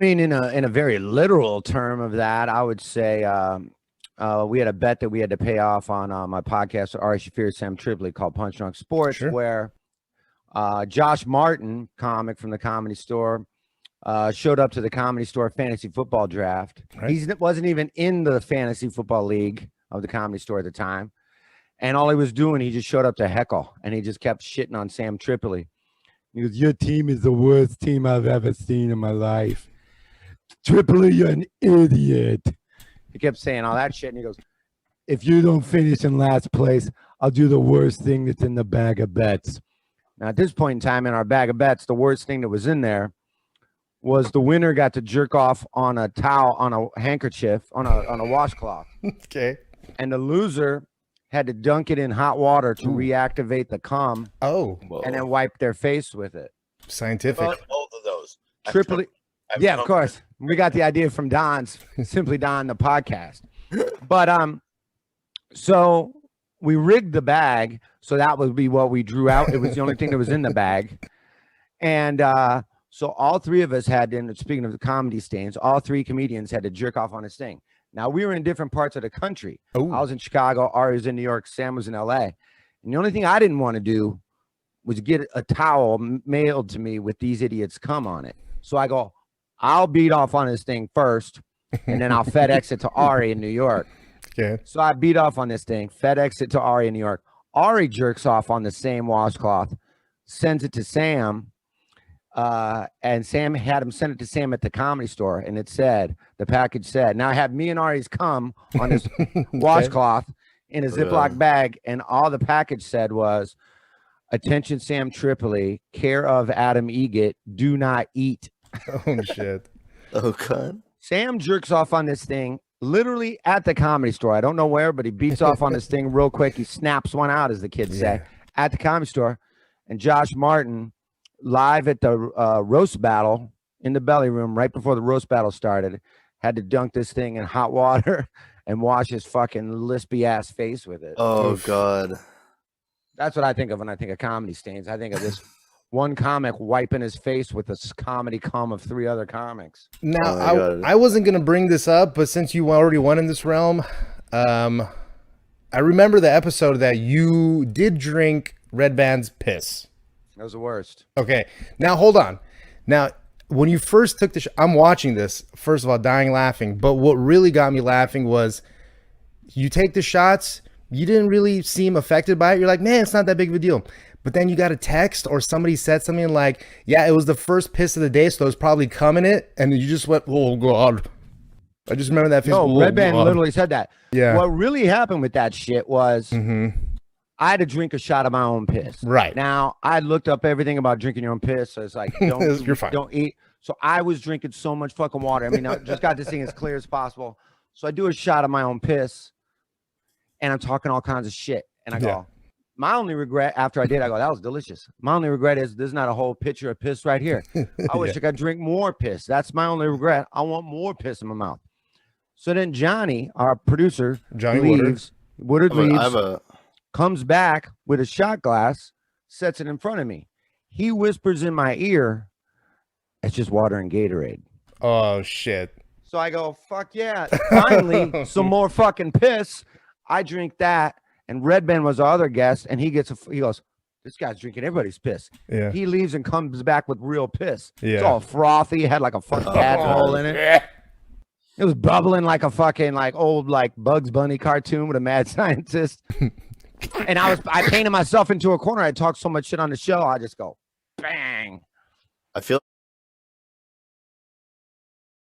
mean, in a very literal term of that, I would say we had a bet that we had to pay off on my podcast with Ari Shaffir, Sam Tripoli, called Punch Drunk Sports, Sure. where Josh Martin, comic from the Comedy Store, showed up to the Comedy Store fantasy football draft. Right. He wasn't even in the fantasy football league of the Comedy Store at the time. And all he was doing, he just showed up to heckle, and he just kept shitting on Sam Tripoli. He goes, "Your team is the worst team I've ever seen in my life. Tripoli, you're an idiot." He kept saying all that shit, and he goes, "If you don't finish in last place, I'll do the worst thing that's in the bag of bets." Now, at this point in time in our bag of bets, the worst thing that was in there was the winner got to jerk off on a towel, on a handkerchief, on a washcloth. Okay. And the loser had to dunk it in hot water to reactivate the cum. Oh. And then wipe their face with it. Scientific. Both of those. Tripoli. Yeah, of course. We got the idea from Don's, Simply Don, the podcast. But so we rigged the bag, so that would be what we drew out. It was the only thing that was in the bag. And so all three of us had, and speaking of the comedy stains, all three comedians had to jerk off on this thing. Now, we were in different parts of the country. Ooh. I was in Chicago, Ari was in New York, Sam was in LA. And the only thing I didn't want to do was get a towel mailed to me with these idiots' cum on it. So I go, I'll beat off on this thing first, and then I'll FedEx it to Ari in New York. Okay. So I beat off on this thing, FedEx it to Ari in New York. Ari jerks off on the same washcloth, sends it to Sam, and Sam had him send it to Sam at the Comedy Store, and it said, the package said, now I have me and Ari's cum on this washcloth in a Ziploc bag, and all the package said was, "Attention Sam Tripoli, care of Adam Egget, do not eat." Oh, shit. Oh, God. Sam jerks off on this thing literally at the Comedy Store. I don't know where, but he beats off on this thing real quick. He snaps one out, as the kids say, at the Comedy Store. And Josh Martin, live at the roast battle in the belly room, right before the roast battle started, had to dunk this thing in hot water and wash his fucking lispy ass face with it. Oh, God. That's what I think of when I think of comedy stains. I think of this one comic wiping his face with a comedy cum of three other comics. Now, I wasn't going to bring this up, but since you already won in this realm, I remember the episode that you did drink Rebans' piss. That was the worst. Okay. Now, hold on. Now, when you first took the shot, I'm watching this, first of all, dying laughing. But what really got me laughing was you take the shots, you didn't really seem affected by it. You're like, man, it's not that big of a deal. But then you got a text or somebody said something like, yeah, it was the first piss of the day, so it was probably cum in it. And you just went, oh, God. I just remember that. No, Redban literally said that. Yeah. What really happened with that shit was I had to drink a shot of my own piss. Right. Now, I looked up everything about drinking your own piss. So it's like, You're fine. Don't eat. So I was drinking so much fucking water. I mean, I just got this thing as clear as possible. So I do a shot of my own piss, and I'm talking all kinds of shit. And I go, my only regret after I did, I go, that was delicious. My only regret is there's not a whole pitcher of piss right here. I wish I could drink more piss. That's my only regret. I want more piss in my mouth. So then Johnny, our producer, leaves. Woodard leaves, comes back with a shot glass, sets it in front of me. He whispers in my ear, "It's just water and Gatorade." Oh, shit. So I go, fuck yeah. Finally, some more fucking piss. I drink that. And Redban was our other guest, and he goes, "This guy's drinking everybody's piss." Yeah. He leaves and comes back with real piss. Yeah. It's all frothy, had like a fucking tadpole in it. It was bubbling like a fucking old Bugs Bunny cartoon with a mad scientist. And I painted myself into a corner. I talked so much shit on the show. I just go, bang. I feel